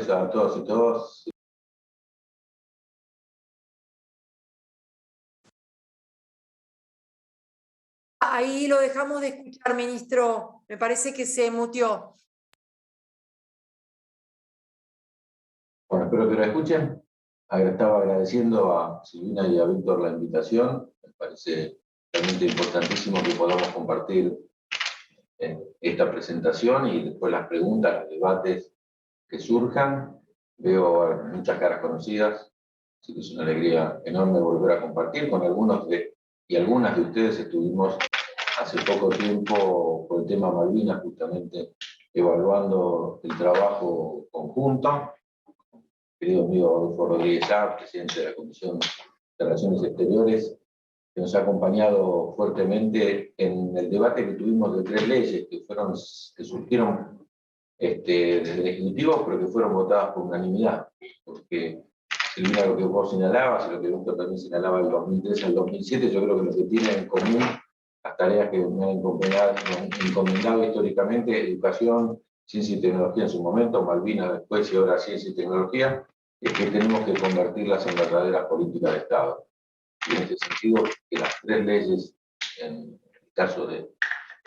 noches a todos y todas. Ahí lo dejamos de escuchar, ministro. Me parece que se muteó. Bueno, espero que lo escuchen. Estaba agradeciendo a Silvina y a Víctor la invitación. Me parece realmente importantísimo que podamos compartir esta presentación y después las preguntas, los debates que surjan. Veo muchas caras conocidas, así que es una alegría enorme volver a compartir con algunas de ustedes. Estuvimos hace poco tiempo con el tema Malvinas, justamente evaluando el trabajo conjunto. Querido amigo Adolfo Rodríguez Sá, presidente de la Comisión de Relaciones Exteriores, que nos ha acompañado fuertemente en el debate que tuvimos de 3 leyes que surgieron desde el Ejecutivo, pero que fueron votadas por unanimidad. Porque, Silvina, lo que vos señalabas y lo que Víctor también señalaba del 2003 al 2007, yo creo que lo que tienen en común las tareas que me han encomendado históricamente, educación, ciencia y tecnología en su momento, Malvinas después y ahora ciencia y tecnología, es que tenemos que convertirlas en verdaderas políticas de Estado. Y en este sentido, que las 3 leyes, en el caso de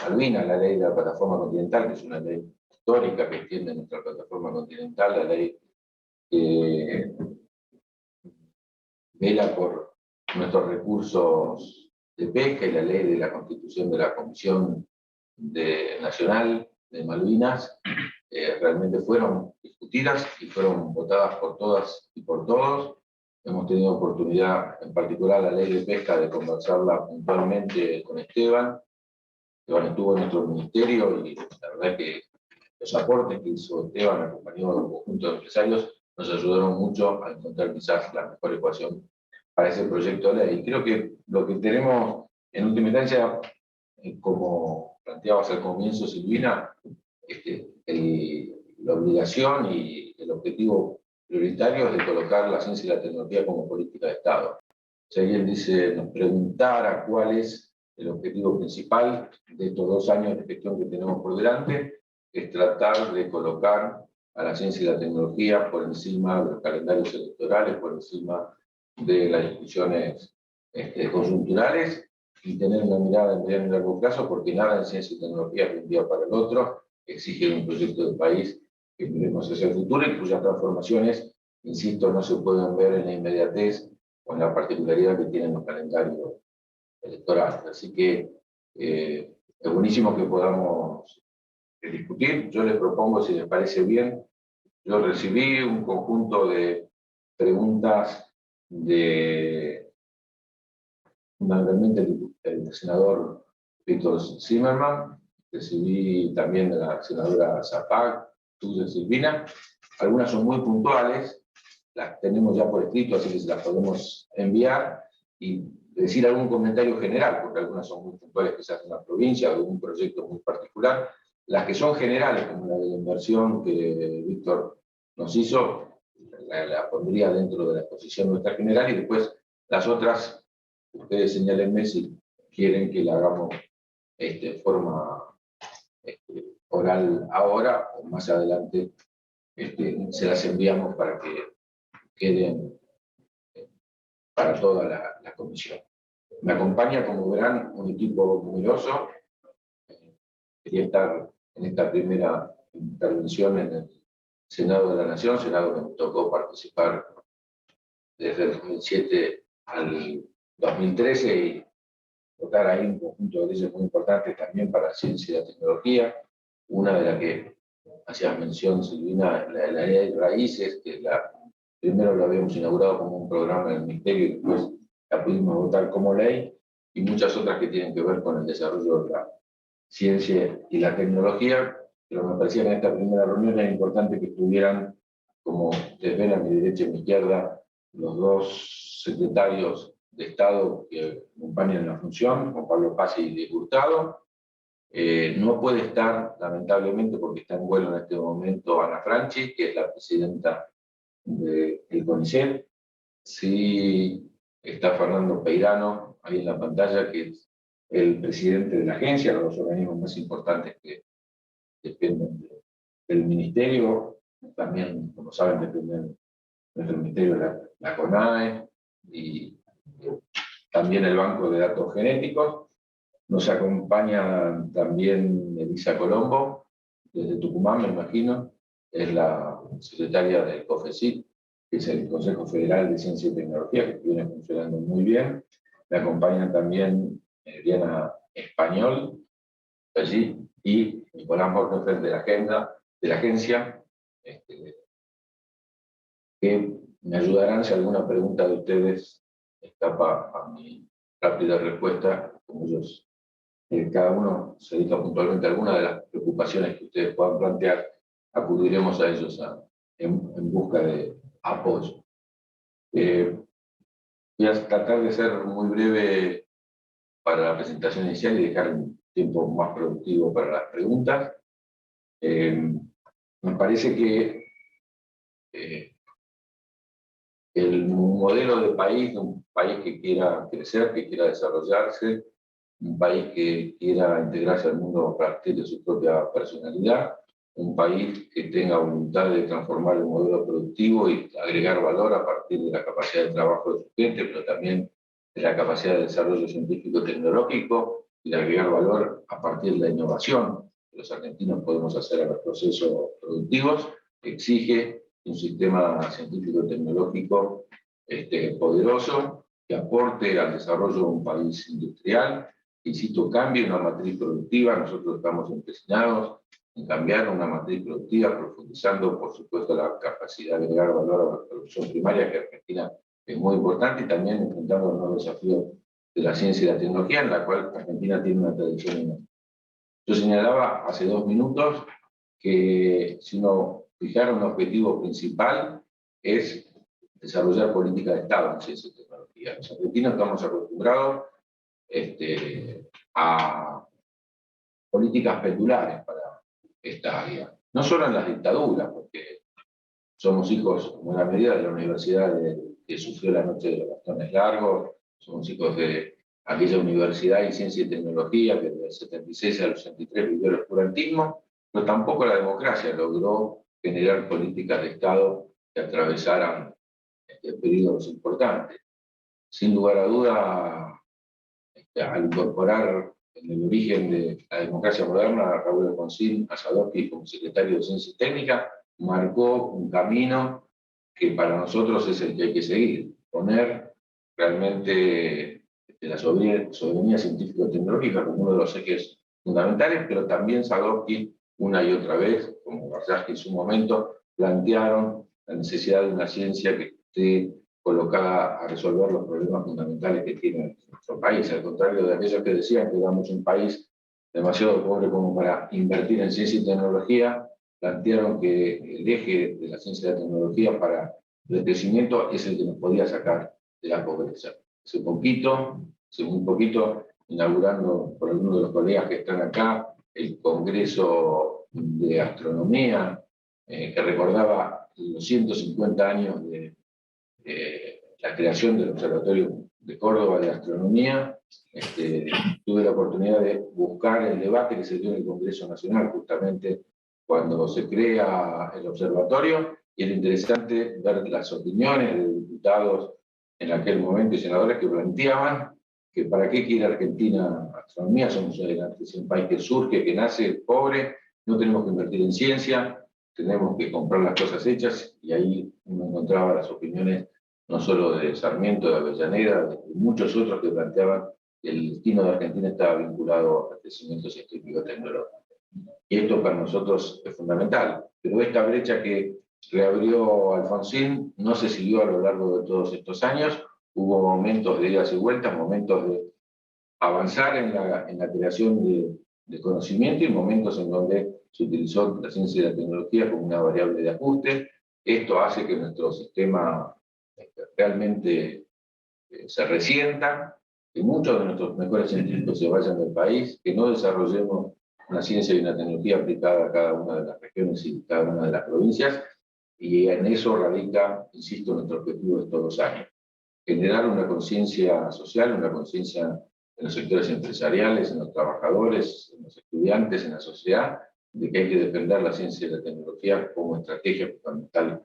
Malvinas, la ley de la plataforma continental, que es una ley histórica que extiende nuestra plataforma continental, la ley que vela por nuestros recursos de pesca y la ley de la constitución de la Comisión Nacional de Malvinas, realmente fueron discutidas y fueron votadas por todas y por todos. Hemos tenido oportunidad, en particular la ley de pesca, de conversarla puntualmente con Esteban. Esteban estuvo en nuestro ministerio y la verdad que los aportes que hizo Esteban, acompañado de un conjunto de empresarios, nos ayudaron mucho a encontrar quizás la mejor ecuación para ese proyecto de ley. Creo que lo que tenemos en última instancia, como planteabas al comienzo, Silvina, la obligación y el objetivo prioritario es de colocar la ciencia y la tecnología como política de Estado. Si alguien nos preguntara cuál es el objetivo principal de estos 2 años de gestión que tenemos por delante, es tratar de colocar a la ciencia y la tecnología por encima de los calendarios electorales, por encima de las discusiones conjunturales, y tener una mirada en mediano y largo plazo, porque nada en ciencia y tecnología de un día para el otro exige un proyecto de país que miremos hacia el futuro y cuyas transformaciones, insisto, no se pueden ver en la inmediatez o en la particularidad que tienen los calendarios electorales. Así que es buenísimo que podamos discutir. Yo les propongo, si les parece bien, yo recibí un conjunto de preguntas fundamentalmente el senador Víctor Zimmerman, recibí también de la senadora Zapag, tuya, Silvina. Algunas son muy puntuales, las tenemos ya por escrito, así que se las podemos enviar, y decir algún comentario general, porque algunas son muy puntuales, quizás de una provincia o de un proyecto muy particular. Las que son generales, como la de la inversión que Víctor nos hizo, la pondría dentro de la exposición nuestra general, y después las otras, ustedes señálenme si quieren que la hagamos de forma oral ahora o más adelante, se las enviamos para que queden para toda la comisión. Me acompaña, como verán, un equipo numeroso. Quería estar en esta primera intervención en el Senado de la Nación, Senado que me tocó participar desde el 2007 al 2013 y votar ahí un conjunto de leyes muy importantes también para la ciencia y la tecnología. Una de las que hacías mención, Silvina, la ley de raíces, que primero lo habíamos inaugurado como un programa en el Ministerio y después la pudimos votar como ley, y muchas otras que tienen que ver con el desarrollo de la ciencia y la tecnología, pero me parecía que en esta primera reunión era importante que estuvieran, como ustedes ven a mi derecha y a mi izquierda, los 2 secretarios de Estado que acompañan la función, Juan Pablo Paz y de Hurtado. No puede estar, lamentablemente, porque está en vuelo en este momento, Ana Franchi, que es la presidenta del CONICET. Sí está Fernando Peirano, ahí en la pantalla, que es el presidente de la agencia, los organismos más importantes que dependen del ministerio. también, como saben, depende del Ministerio de la CONAE y también el Banco de Datos Genéticos. Nos acompaña también Elisa Colombo, desde Tucumán, me imagino, es la secretaria del COFECIT, que es el Consejo Federal de Ciencia y Tecnología, que viene funcionando muy bien. Me acompañan también Diana Español, allí, y Nicolás Morgenfeld de la agencia, que me ayudarán si alguna pregunta de ustedes escapa a mi rápida respuesta, como ellos, cada uno se dedica puntualmente a alguna de las preocupaciones que ustedes puedan plantear, acudiremos a ellos en busca de apoyo. Voy a tratar de ser muy breve para la presentación inicial y dejar un tiempo más productivo para las preguntas. Me parece que el modelo de país, un país que quiera crecer, que quiera desarrollarse, un país que quiera integrarse al mundo a partir de su propia personalidad, un país que tenga voluntad de transformar el modelo productivo y agregar valor a partir de la capacidad de trabajo de su gente, pero también de la capacidad de desarrollo científico-tecnológico y de agregar valor a partir de la innovación que los argentinos podemos hacer a los procesos productivos, exige un sistema científico-tecnológico poderoso que aporte al desarrollo de un país industrial, que, insisto, cambie una matriz productiva. Nosotros estamos empecinados en cambiar una matriz productiva, profundizando, por supuesto, la capacidad de agregar valor a la producción primaria, que Argentina es muy importante, y también enfrentando los nuevos desafíos de la ciencia y la tecnología, en la cual Argentina tiene una tradición enorme. Yo señalaba hace 2 minutos que si uno fijara un objetivo principal es desarrollar política de Estado en ciencia y tecnología. Los argentinos estamos acostumbrados a políticas pendulares para esta área. No solo en las dictaduras, porque somos hijos, en buena medida, de la universidad que sufrió la noche de los bastones largos, somos hijos de aquella universidad en ciencia y tecnología que del 76 al 83 vivió el oscurantismo, pero tampoco la democracia logró generar políticas de Estado que atravesaran periodos importantes. Sin lugar a duda, al incorporar en el origen de la democracia moderna a Raúl Alfonsín, a Sadowski como secretario de Ciencia y Técnica, marcó un camino que para nosotros es el que hay que seguir, poner realmente la soberanía científico-tecnológica como uno de los ejes fundamentales, pero también Sadowski, una y otra vez, como Warshawski en su momento, plantearon la necesidad de una ciencia que esté colocada a resolver los problemas fundamentales que tiene nuestro país, al contrario de aquellos que decían que éramos un país demasiado pobre como para invertir en ciencia y tecnología, plantearon que el eje de la ciencia y la tecnología para el crecimiento es el que nos podía sacar de la pobreza. Hace muy poquito, inaugurando por algunos de los colegas que están acá, el Congreso de Astronomía, que recordaba los 150 años de la creación del Observatorio de Córdoba de Astronomía. Tuve la oportunidad de buscar el debate que se dio en el Congreso Nacional justamente cuando se crea el observatorio, y era interesante ver las opiniones de diputados en aquel momento y senadores que planteaban que para qué quiere Argentina astronomía, somos un país que surge, que nace pobre, no tenemos que invertir en ciencia, tenemos que comprar las cosas hechas, y ahí uno encontraba las opiniones no solo de Sarmiento, de Avellaneda, de muchos otros que planteaban que el destino de Argentina estaba vinculado al crecimiento científico-tecnológico. Y esto para nosotros es fundamental. Pero esta brecha que reabrió Alfonsín no se siguió a lo largo de todos estos años. Hubo momentos de idas y vueltas, momentos de avanzar en la creación de conocimiento, y momentos en donde se utilizó la ciencia y la tecnología como una variable de ajuste. Esto hace que nuestro sistema realmente se resienta, que muchos de nuestros mejores científicos se vayan del país, que no desarrollemos una ciencia y una tecnología aplicada a cada una de las regiones y cada una de las provincias, y en eso radica, insisto, nuestro objetivo de estos 2 años. Generar una conciencia social, una conciencia en los sectores empresariales, en los trabajadores, en los estudiantes, en la sociedad, de que hay que defender la ciencia y la tecnología como estrategia fundamental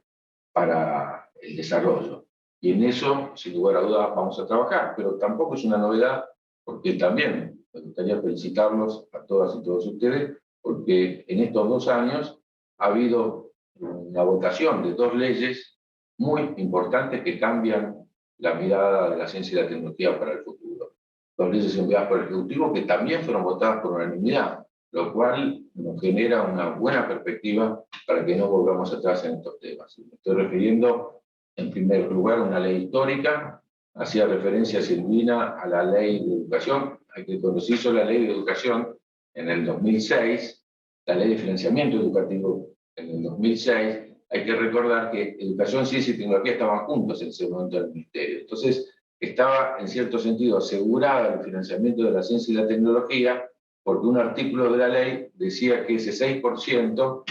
para el desarrollo. Y en eso, sin lugar a dudas, vamos a trabajar, pero tampoco es una novedad, porque también me gustaría felicitarlos a todas y todos ustedes, porque en estos 2 años ha habido una votación de 2 leyes muy importantes que cambian la mirada de la ciencia y la tecnología para el futuro. 2 leyes enviadas por el Ejecutivo que también fueron votadas por unanimidad, lo cual nos genera una buena perspectiva para que no volvamos atrás en estos temas. Me estoy refiriendo, en primer lugar, a una ley histórica. Hacía referencia Silvina a la ley de educación. Hay que cuando se hizo la ley de educación en el 2006, la ley de financiamiento educativo en el 2006, hay que recordar que educación, ciencia y tecnología estaban juntos en ese momento del ministerio. Entonces, estaba en cierto sentido asegurada el financiamiento de la ciencia y la tecnología, porque un artículo de la ley decía que ese 6%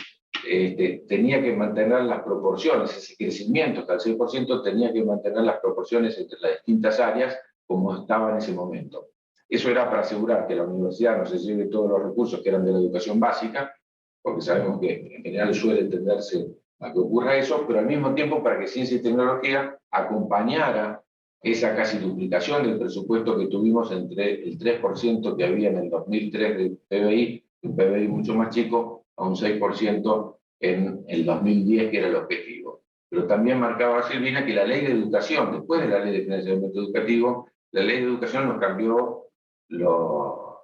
tenía que mantener las proporciones, ese crecimiento hasta el 6% tenía que mantener las proporciones entre las distintas áreas como estaba en ese momento. Eso era para asegurar que la universidad no se lleve todos los recursos que eran de la educación básica, porque sabemos que en general suele tenderse a que ocurra eso, pero al mismo tiempo para que ciencia y tecnología acompañara esa casi duplicación del presupuesto que tuvimos entre el 3% que había en el 2003 del PBI, un PBI mucho más chico, a un 6% en el 2010, que era el objetivo. Pero también marcaba Silvina que la ley de educación, después de la ley de financiamiento educativo, la ley de educación nos cambió los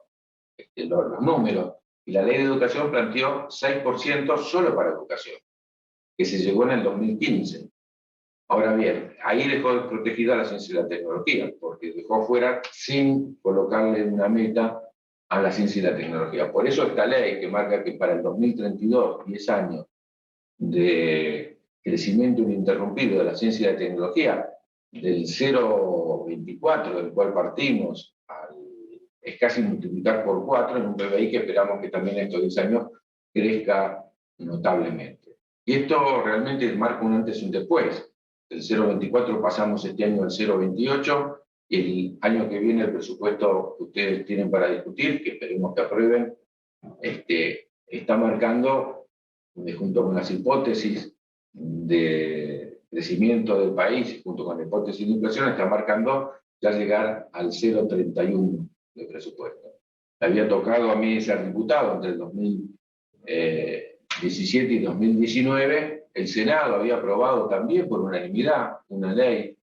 números, y la ley de educación planteó 6% solo para educación, que se llegó en el 2015. Ahora bien, ahí dejó protegida la ciencia y la tecnología, porque dejó fuera sin colocarle una meta a la ciencia y la tecnología. Por eso esta ley que marca que para el 2032, 10 años de crecimiento ininterrumpido de la ciencia y la tecnología, del 0,24 del cual partimos, es casi multiplicar por 4 en un PBI que esperamos que también en estos 10 años crezca notablemente. Y esto realmente marca un antes y un después. Del 0,24 pasamos este año al 0,28, y el año que viene el presupuesto que ustedes tienen para discutir, que esperemos que aprueben, está marcando, junto con las hipótesis de crecimiento del país, junto con la hipótesis de inflación, está marcando ya llegar al 0,31 de presupuesto. Me había tocado a mí ser diputado entre el 2017 y 2019. El Senado había aprobado también por unanimidad una ley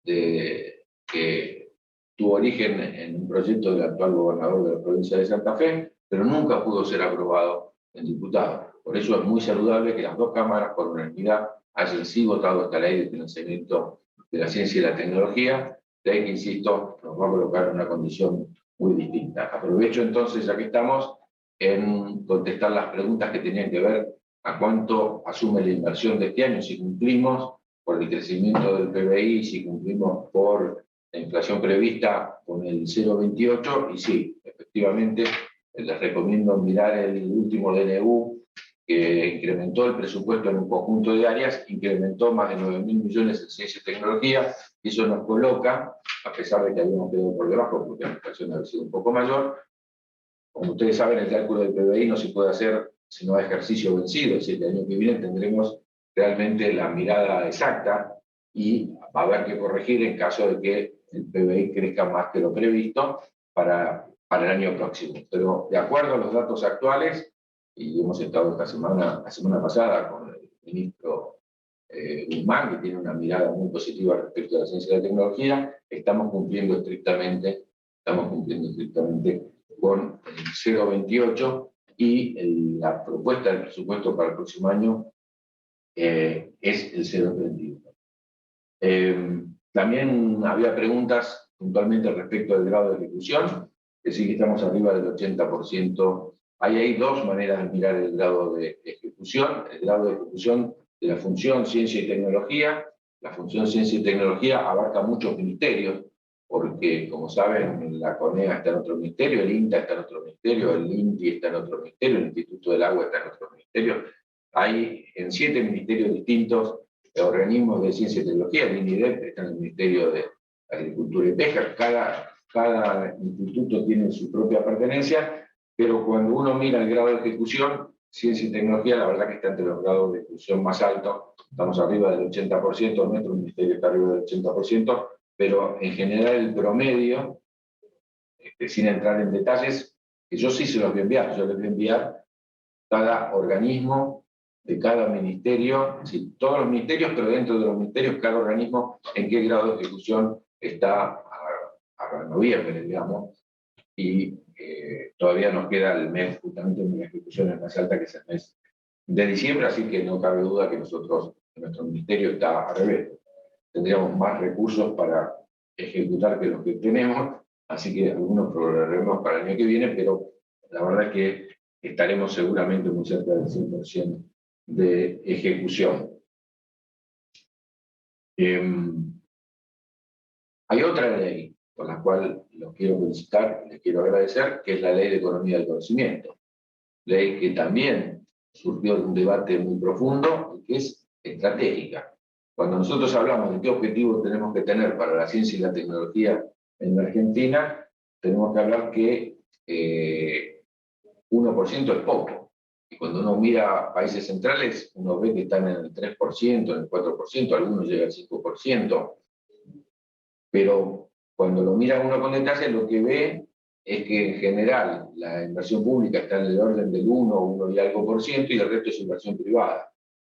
que tuvo origen en un proyecto del actual gobernador de la provincia de Santa Fe, pero nunca pudo ser aprobado en diputados. Por eso es muy saludable que las 2 cámaras por unanimidad hayan sí votado esta ley de financiamiento de la ciencia y la tecnología, ley que, insisto, nos va a colocar en una condición muy distinta. Aprovecho entonces, ya que estamos, en contestar las preguntas que tenían que ver a cuánto asume la inversión de este año, si cumplimos por el crecimiento del PBI, si cumplimos por la inflación prevista con el 0,28, y sí, efectivamente, les recomiendo mirar el último DNU, que incrementó el presupuesto en un conjunto de áreas, incrementó más de 9.000 millones en ciencia y tecnología, y eso nos coloca, a pesar de que habíamos quedado por debajo, porque la inflación ha sido un poco mayor. Como ustedes saben, el cálculo del PBI no se puede hacer sino a ejercicio vencido, es decir, el año que viene tendremos realmente la mirada exacta y va a haber que corregir en caso de que el PBI crezca más que lo previsto para el año próximo. Pero de acuerdo a los datos actuales, y hemos estado la semana pasada con el ministro Guzmán, que tiene una mirada muy positiva respecto a la ciencia y la tecnología, estamos cumpliendo estrictamente con el 0,28, y la propuesta del presupuesto para el próximo año es el 0,31. También había preguntas puntualmente respecto al grado de ejecución, que sí que estamos arriba del 80%. Hay 2 maneras de mirar el grado de ejecución. El grado de ejecución de la función ciencia y tecnología. La función ciencia y tecnología abarca muchos ministerios, porque, como saben, la CONEA está en otro ministerio, el INTA está en otro ministerio, el INTI está en otro ministerio, el Instituto del Agua está en otro ministerio. Hay en 7 ministerios distintos organismos de ciencia y tecnología. El INIDEP está en el Ministerio de Agricultura y Pesca. Cada instituto tiene su propia pertenencia, pero cuando uno mira el grado de ejecución, ciencia y tecnología, la verdad que está entre los grados de exclusión más altos, estamos arriba del 80%, nuestro ministerio está arriba del 80%, pero en general el promedio, sin entrar en detalles, que yo sí se los voy a enviar, yo les voy a enviar cada organismo de cada ministerio, sí, todos los ministerios, pero dentro de los ministerios, cada organismo en qué grado de ejecución está a noviembre, digamos, y todavía nos queda el mes justamente en la ejecución es más alta, que es el mes de diciembre, así que no cabe duda que nosotros, nuestro ministerio está al revés. Tendríamos más recursos para ejecutar que los que tenemos, así que algunos programaremos para el año que viene, pero la verdad es que estaremos seguramente muy cerca del 100% de ejecución. Hay otra ley por la cual los quiero felicitar y les quiero agradecer, que es la Ley de Economía del Conocimiento. Ley que también surgió de un debate muy profundo y que es estratégica. Cuando nosotros hablamos de qué objetivos tenemos que tener para la ciencia y la tecnología en la Argentina, tenemos que hablar que 1% es poco. Y cuando uno mira países centrales, uno ve que están en el 3%, en el 4%, algunos llegan al 5%. Pero cuando lo mira uno con detalle, lo que ve es que en general la inversión pública está en el orden del 1 y algo por ciento, y el resto es inversión privada.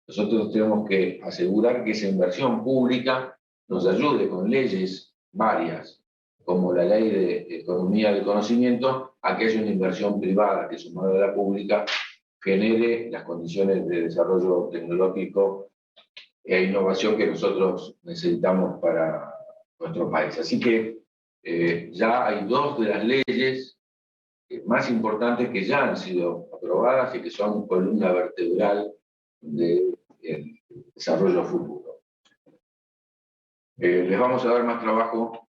Nosotros tenemos que asegurar que esa inversión pública nos ayude con leyes varias, como la Ley de Economía del Conocimiento, a que haya una inversión privada que, sumada a la pública, genere las condiciones de desarrollo tecnológico e innovación que nosotros necesitamos para nuestro país. Así que ya hay dos de las leyes más importantes que ya han sido aprobadas y que son columna vertebral del desarrollo futuro. Les vamos a dar más trabajo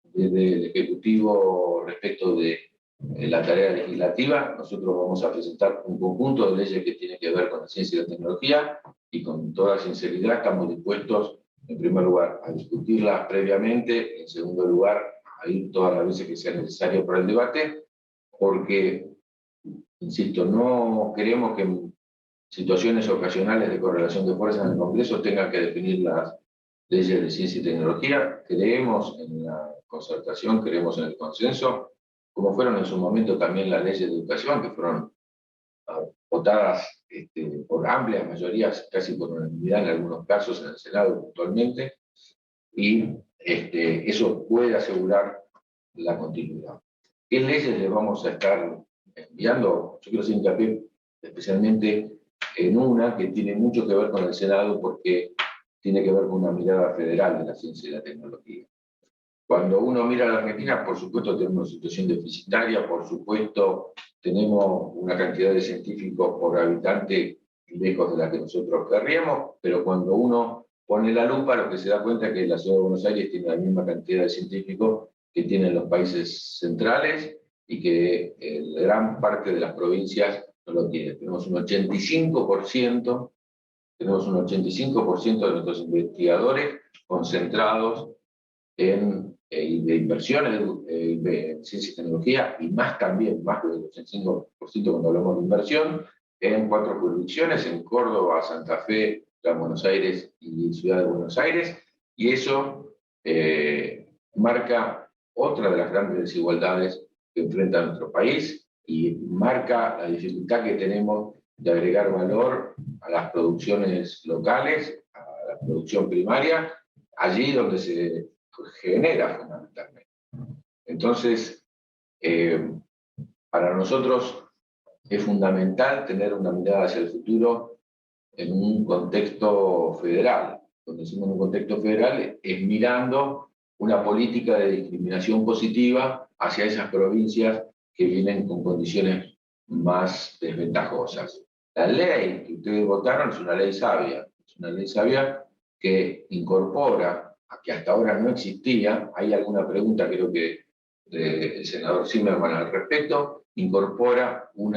desde el Ejecutivo respecto de la tarea legislativa. Nosotros vamos a presentar un conjunto de leyes que tienen que ver con la ciencia y la tecnología, y con toda sinceridad estamos dispuestos, en primer lugar, a discutirlas previamente, en segundo lugar, a ir todas las veces que sea necesario para el debate, porque, insisto, no queremos que en situaciones ocasionales de correlación de fuerzas en el Congreso tengan que definir las leyes de ciencia y tecnología. Creemos en la concertación, creemos en el consenso, como fueron en su momento también las leyes de educación, que fueron votadas por amplias mayorías, casi por unanimidad en algunos casos en el Senado puntualmente, y eso puede asegurar la continuidad. ¿Qué leyes les vamos a estar enviando? Yo quiero hacer hincapié especialmente en una que tiene mucho que ver con el Senado, porque tiene que ver con una mirada federal de la ciencia y la tecnología. Cuando uno mira a la Argentina, por supuesto tenemos una situación deficitaria, por supuesto tenemos una cantidad de científicos por habitante lejos de la que nosotros querríamos, pero cuando uno pone la lupa, lo que se da cuenta es que la ciudad de Buenos Aires tiene la misma cantidad de científicos que tienen los países centrales, y que gran parte de las provincias no lo tienen. Tenemos un 85% de nuestros investigadores concentrados en de inversiones de ciencia y tecnología, y más también, más del 85% cuando hablamos de inversión, en 4 jurisdicciones, en Córdoba, Santa Fe, Gran Buenos Aires y Ciudad de Buenos Aires, y eso marca otra de las grandes desigualdades que enfrenta nuestro país, y marca la dificultad que tenemos de agregar valor a las producciones locales, a la producción primaria, allí donde se genera fundamentalmente. Entonces, para nosotros es fundamental tener una mirada hacia el futuro en un contexto federal. Cuando decimos un contexto federal, es mirando una política de discriminación positiva hacia esas provincias que vienen con condiciones más desventajosas. La ley que ustedes votaron es una ley sabia, que incorpora, que hasta ahora no existía. Hay alguna pregunta, creo que del senador Zimmerman al respecto, incorpora un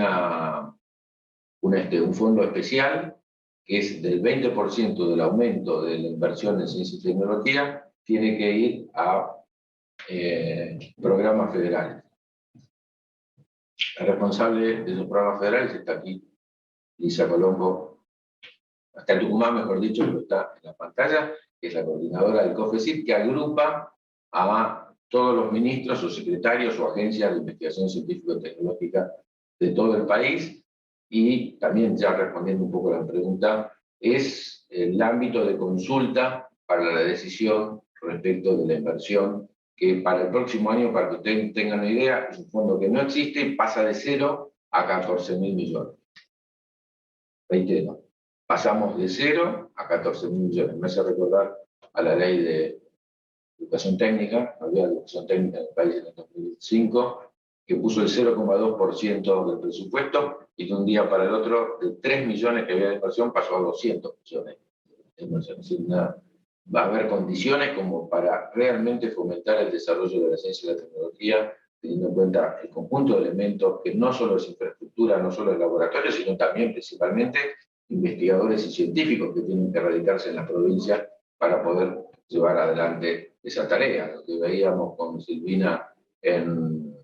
fondo especial que es del 20% del aumento de la inversión en ciencia y tecnología, tiene que ir a programas federales. La responsable de los programas federales está aquí, Lisa Colombo, está en Tucumán, mejor dicho, pero está en la pantalla, que es la coordinadora del COFECIT, que agrupa a todos los ministros o secretarios o agencias de investigación científico-tecnológica de todo el país. Y también, ya respondiendo un poco a la pregunta, es el ámbito de consulta para la decisión respecto de la inversión, que para el próximo año, para que ustedes tengan una idea, es un fondo que no existe y pasa de 0 a 14.000 millones. Reitero, pasamos de 0 a 14.000 millones. Me hace recordar a la ley de educación técnica, había educación técnica en el país en el 2005, que puso el 0,2% del presupuesto y de un día para el otro, de 3 millones que había de inversión, pasó a 200 millones de inversión. Es decir, va a haber condiciones como para realmente fomentar el desarrollo de la ciencia y la tecnología, teniendo en cuenta el conjunto de elementos que no solo es infraestructura, no solo es laboratorio, sino también principalmente investigadores y científicos que tienen que radicarse en la provincia para poder llevar adelante esa tarea. Lo que veíamos con Silvina en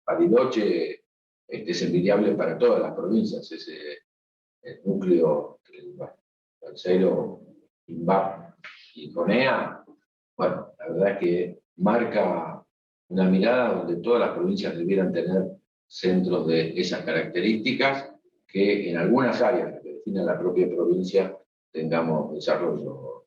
Bariloche es envidiable para todas las provincias, ese el núcleo tercero, INVAP y CONEA, bueno, la verdad es que marca una mirada donde todas las provincias debieran tener centros de esas características, que en algunas áreas que definen la propia provincia tengamos desarrollo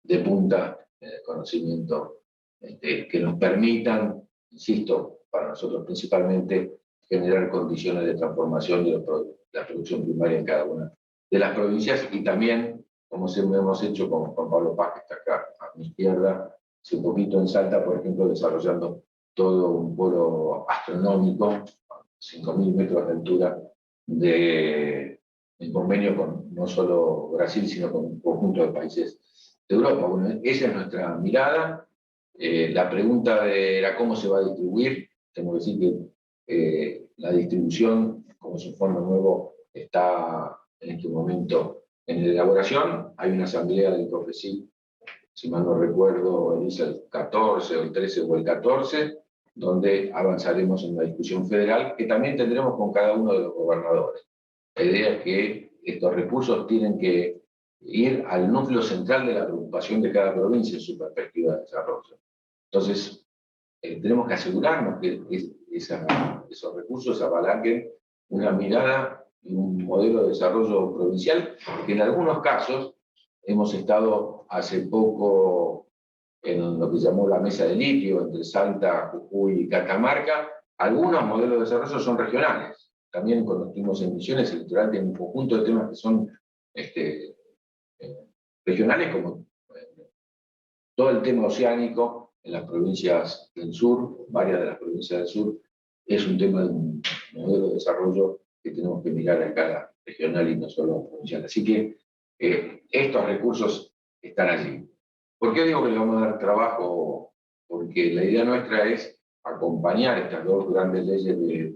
de punta, conocimiento que nos permitan, insisto, para nosotros principalmente, generar condiciones de transformación de la producción primaria en cada una de las provincias y también, como siempre hemos hecho con Juan Pablo Paz, que está acá a mi izquierda, hace un poquito en Salta, por ejemplo, desarrollando todo un polo astronómico, 5.000 metros de altura, en convenio con no solo Brasil, sino con un conjunto de países de Europa. Bueno, esa es nuestra mirada. La pregunta era cómo se va a distribuir. Tengo que decir que la distribución, como es un fondo nuevo, está en este momento en elaboración. Hay una asamblea del COFECIT, si mal no recuerdo, es el 14 o el 13 o el 14, donde avanzaremos en una discusión federal que también tendremos con cada uno de los gobernadores. La idea es que estos recursos tienen que ir al núcleo central de la preocupación de cada provincia en su perspectiva de desarrollo. Entonces, tenemos que asegurarnos que esos recursos apalancuen una mirada y un modelo de desarrollo provincial, que en algunos casos hemos estado hace poco en lo que llamó la mesa de litio entre Salta, Jujuy y Catamarca. Algunos modelos de desarrollo son regionales. También cuando estuvimos en Misiones, el litoral tiene un conjunto de temas que son regionales, como todo el tema oceánico en las provincias del sur, varias de las provincias del sur, es un tema de un modelo de desarrollo que tenemos que mirar a escala regional y no solo provincial. Así que estos recursos están allí. ¿Por qué digo que le vamos a dar trabajo? Porque la idea nuestra es acompañar estas dos grandes leyes de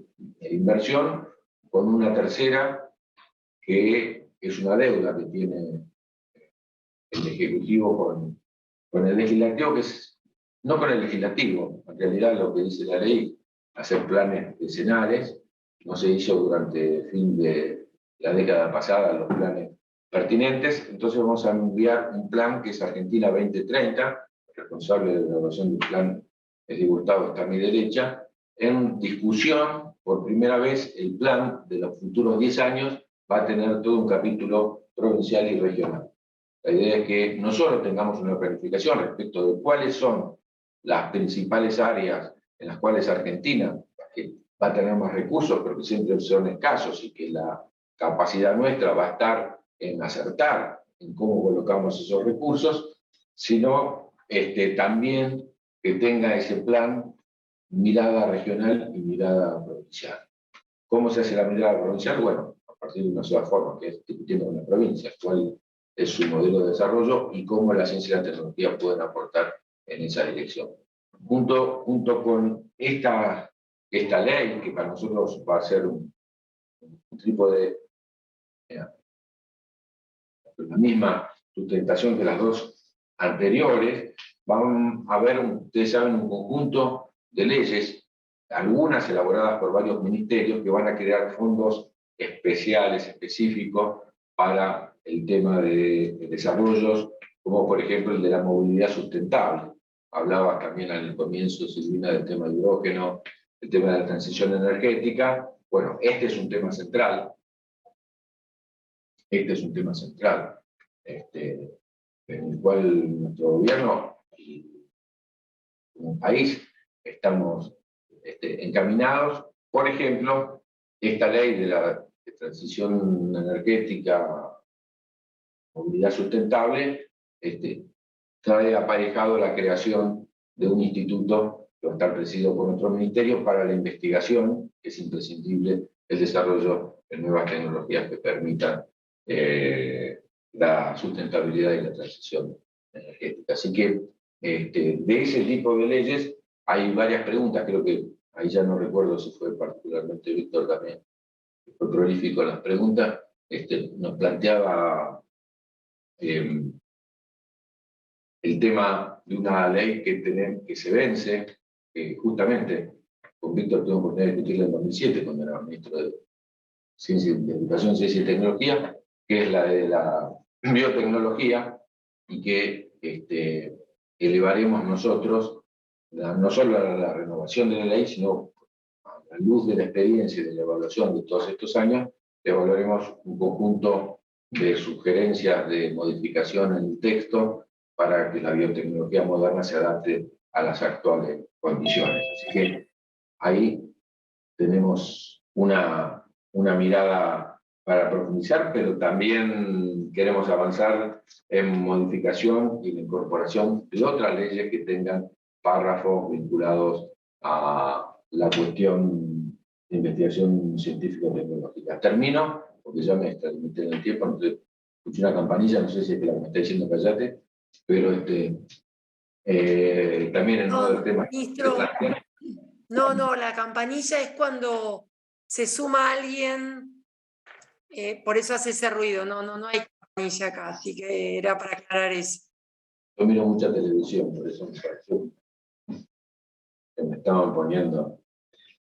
inversión con una tercera, que es una deuda que tiene el Ejecutivo con el Legislativo, que es, no con el Legislativo, en realidad lo que dice la ley, hacer planes decenales, no se hizo durante el fin de la década pasada los planes pertinentes, entonces vamos a enviar un plan que es Argentina 2030, el responsable de la elaboración del plan es Gustavo, está a mi derecha, en discusión, por primera vez, el plan de los futuros 10 años va a tener todo un capítulo provincial y regional. La idea es que no solo tengamos una planificación respecto de cuáles son las principales áreas en las cuales Argentina, que va a tener más recursos, pero que siempre son escasos, y que la capacidad nuestra va a estar en acertar en cómo colocamos esos recursos, sino también que tenga ese plan mirada regional y mirada provincial. ¿Cómo se hace la mirada provincial? Bueno, a partir de una sola forma, que es discutiendo con la provincia, cuál es su modelo de desarrollo y cómo la ciencia y la tecnología pueden aportar en esa dirección. Junto con esta ley, que para nosotros va a ser un trípode, la misma sustentación que las dos anteriores, van a haber, ustedes saben, un conjunto de leyes algunas elaboradas por varios ministerios que van a crear fondos especiales, específicos, para el tema de desarrollos, como por ejemplo el de la movilidad sustentable. Hablaba también al comienzo, Silvina, del tema del hidrógeno, el tema de la transición energética. Bueno, este es un tema central. Este es un tema central, en el cual nuestro gobierno y como país estamos encaminados. Por ejemplo, esta ley de la transición energética, movilidad sustentable, trae aparejado la creación de un instituto que va a estar presidido por nuestro ministerio para la investigación, que es imprescindible el desarrollo de nuevas tecnologías que permitan la sustentabilidad y la transición energética. Así que de ese tipo de leyes hay varias preguntas, creo que ahí ya no recuerdo si fue particularmente Víctor también, que fue prolífico en las preguntas, nos planteaba el tema de una ley que se vence, que justamente con Víctor tuve oportunidad de discutirla en 2007, cuando era ministro de Educación, Ciencia y Tecnología, que es la de la biotecnología, y que elevaremos nosotros, no solo a la renovación de la ley, sino a la luz de la experiencia y de la evaluación de todos estos años, evaluaremos un conjunto de sugerencias de modificación en el texto para que la biotecnología moderna se adapte a las actuales condiciones. Así que ahí tenemos una mirada para profundizar, pero también queremos avanzar en modificación y la incorporación de otras leyes que tengan párrafos vinculados a la cuestión de investigación científica y tecnológica. Termino, porque ya me extralimité en el tiempo, entonces escuché una campanilla, no sé si es que la que me está diciendo callate, pero también en uno de los temas... Ministro, no, la campanilla es cuando se suma alguien, por eso hace ese ruido, no hay campanilla acá, así que era para aclarar eso. Yo miro mucha televisión, por eso me pareció que me estaban poniendo.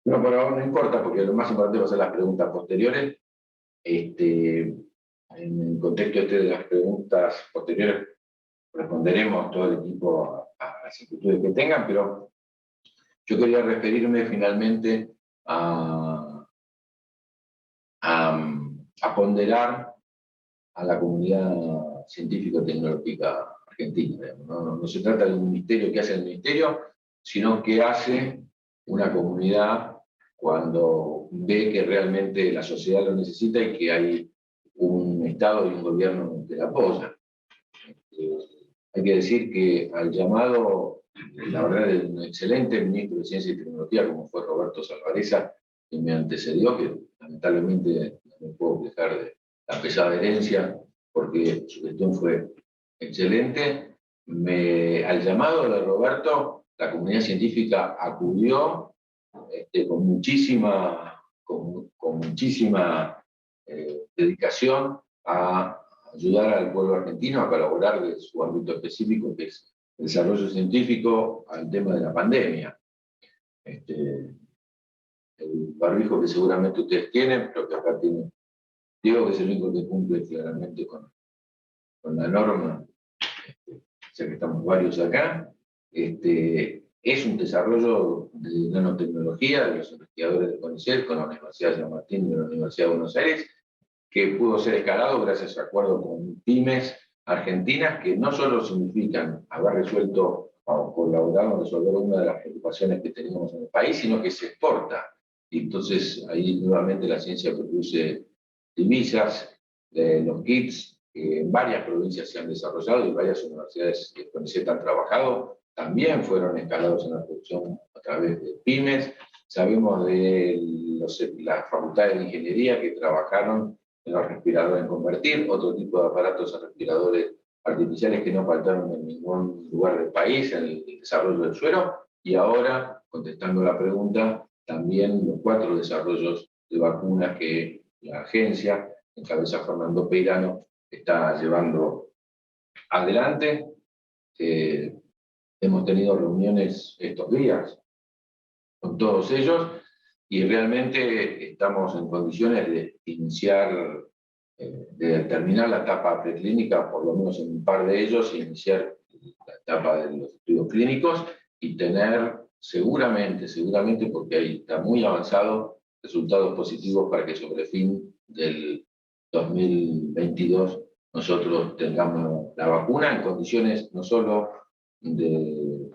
No, por ahora no importa, porque lo más importante va a ser las preguntas posteriores. En el contexto de las preguntas posteriores, responderemos todo el equipo a las inquietudes que tengan, pero yo quería referirme finalmente a ponderar a la comunidad científico-tecnológica argentina. No se trata de un ministerio que hace el ministerio, sino que hace una comunidad cuando ve que realmente la sociedad lo necesita y que hay un Estado y un gobierno que la apoya. Hay que decir que al llamado, la verdad, de un excelente ministro de Ciencia y Tecnología, como fue Roberto Salvarezza, que me antecedió, que lamentablemente no me puedo quejar de la pesada herencia, porque su gestión fue excelente. Al llamado de Roberto, la comunidad científica acudió con muchísima dedicación a ayudar al pueblo argentino a colaborar de su ámbito específico, que es el desarrollo científico al tema de la pandemia. El barbijo que seguramente ustedes tienen, pero que acá tiene Diego, que es el único que cumple claramente con la norma, ya que estamos varios acá. Es un desarrollo de nanotecnología de los investigadores de CONICET con la Universidad de San Martín y la Universidad de Buenos Aires, que pudo ser escalado gracias a acuerdos con pymes argentinas que no solo significan haber resuelto o colaborado en resolver una de las preocupaciones que teníamos en el país, sino que se exporta. Y entonces ahí nuevamente la ciencia produce divisas, los kits, que en varias provincias se han desarrollado y varias universidades que con CONICET han trabajado, también fueron escalados en la producción a través de pymes. Sabemos de las facultades de ingeniería que trabajaron en los respiradores, en convertir otro tipo de aparatos a respiradores artificiales que no faltaron en ningún lugar del país, en el desarrollo del suero, y ahora, contestando la pregunta, también los 4 desarrollos de vacunas que la agencia, en cabeza Fernando Peirano, está llevando adelante. Hemos tenido reuniones estos días con todos ellos, y realmente estamos en condiciones de iniciar, de terminar la etapa preclínica, por lo menos en un par de ellos, e iniciar la etapa de los estudios clínicos y tener seguramente, porque ahí está muy avanzado, resultados positivos para que sobre el fin del 2022 nosotros tengamos la vacuna en condiciones no solo de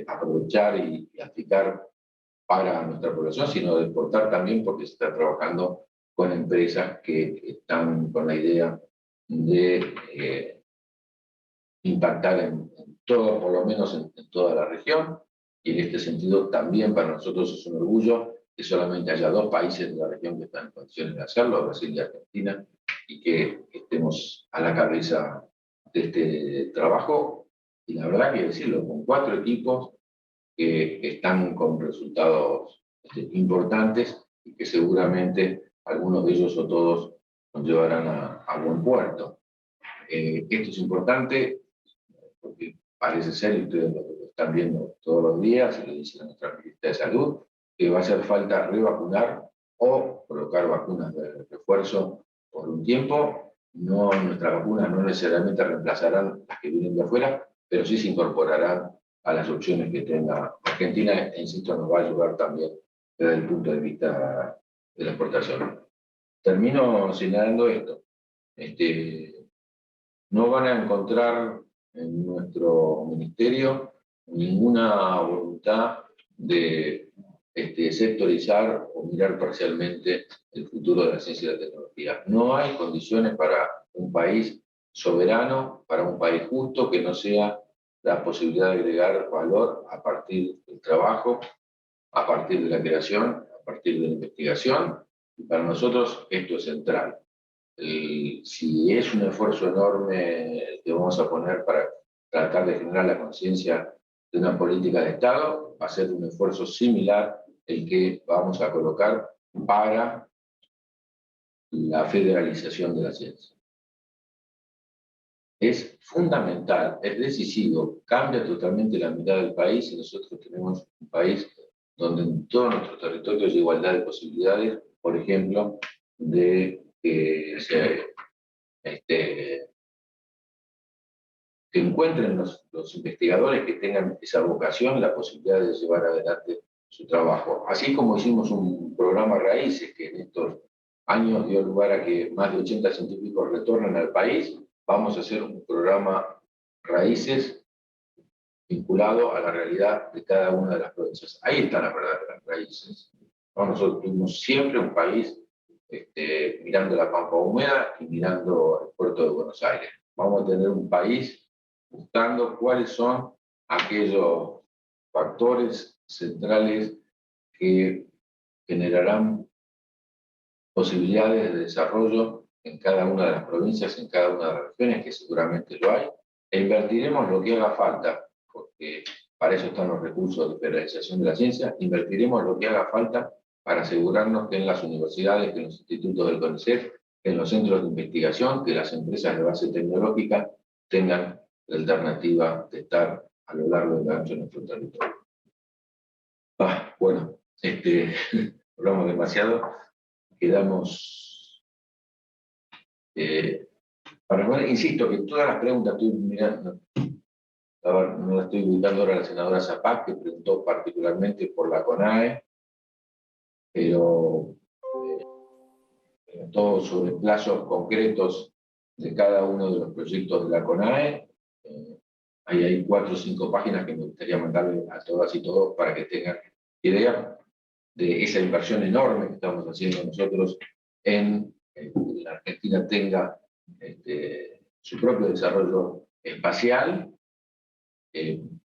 aprovechar y aplicar para nuestra población, sino de exportar también, porque se está trabajando con empresas que están con la idea de impactar en todo, por lo menos en toda la región, y en este sentido también para nosotros es un orgullo que solamente haya 2 países de la región que están en condiciones de hacerlo, Brasil y Argentina, y que estemos a la cabeza de este trabajo, y la verdad que decirlo, con 4 equipos que están con resultados importantes y que seguramente algunos de ellos o todos nos llevarán a buen puerto. Esto es importante porque parece ser, y ustedes lo están viendo todos los días, y lo dice nuestra ministra de Salud, que va a hacer falta revacunar o colocar vacunas de refuerzo por un tiempo. No, nuestras vacunas no necesariamente reemplazarán las que vienen de afuera, pero sí se incorporarán a las opciones que tenga Argentina, e insisto, nos va a ayudar también desde el punto de vista de la exportación. Termino señalando esto. No van a encontrar en nuestro ministerio ninguna voluntad de sectorizar o mirar parcialmente el futuro de la ciencia y la tecnología. No hay condiciones para un país soberano, para un país justo, que no sea la posibilidad de agregar valor a partir del trabajo, a partir de la creación, a partir de la investigación. Y para nosotros esto es central. Si es un esfuerzo enorme que vamos a poner para tratar de generar la conciencia de una política de Estado, va a ser un esfuerzo similar el que vamos a colocar para la federalización de la ciencia. Es fundamental, es decisivo, cambia totalmente la mirada del país, y nosotros tenemos un país donde en todos nuestros territorios hay igualdad de posibilidades, por ejemplo, de que que encuentren los investigadores que tengan esa vocación, la posibilidad de llevar adelante su trabajo. Así como hicimos un programa Raíces, que en estos años dio lugar a que más de 80 científicos retornen al país, vamos a hacer un programa Raíces vinculado a la realidad de cada una de las provincias. Ahí están las verdaderas raíces. Nosotros tuvimos siempre un país mirando la pampa húmeda y mirando el puerto de Buenos Aires. Vamos a tener un país buscando cuáles son aquellos factores centrales que generarán posibilidades de desarrollo en cada una de las provincias, en cada una de las regiones, que seguramente lo hay, e invertiremos lo que haga falta, porque para eso están los recursos de federalización de la ciencia. Invertiremos lo que haga falta para asegurarnos que en las universidades, que en los institutos del CONICET, que en los centros de investigación, que las empresas de base tecnológica tengan la alternativa de estar a lo largo y ancho de nuestro territorio. Bueno, hablamos demasiado, quedamos... insisto que todas las preguntas estoy mirando, no la estoy ubicando ahora a la senadora Zapac, que preguntó particularmente por la CONAE, pero todo sobre plazos concretos de cada uno de los proyectos de la CONAE. Ahí hay 4 o 5 páginas que me gustaría mandarle a todas y todos para que tengan idea de esa inversión enorme que estamos haciendo nosotros en que la Argentina tenga su propio desarrollo espacial,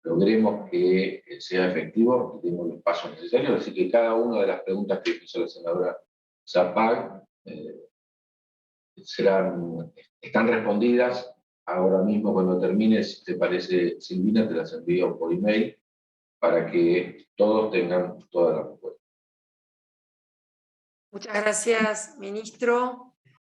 logremos que sea efectivo y demos los pasos necesarios. Así que cada una de las preguntas que hizo la senadora Zapac están respondidas. Ahora mismo, cuando termines, si te parece, Silvina, te las envío por email para que todos tengan toda la respuesta. Muchas gracias, ministro.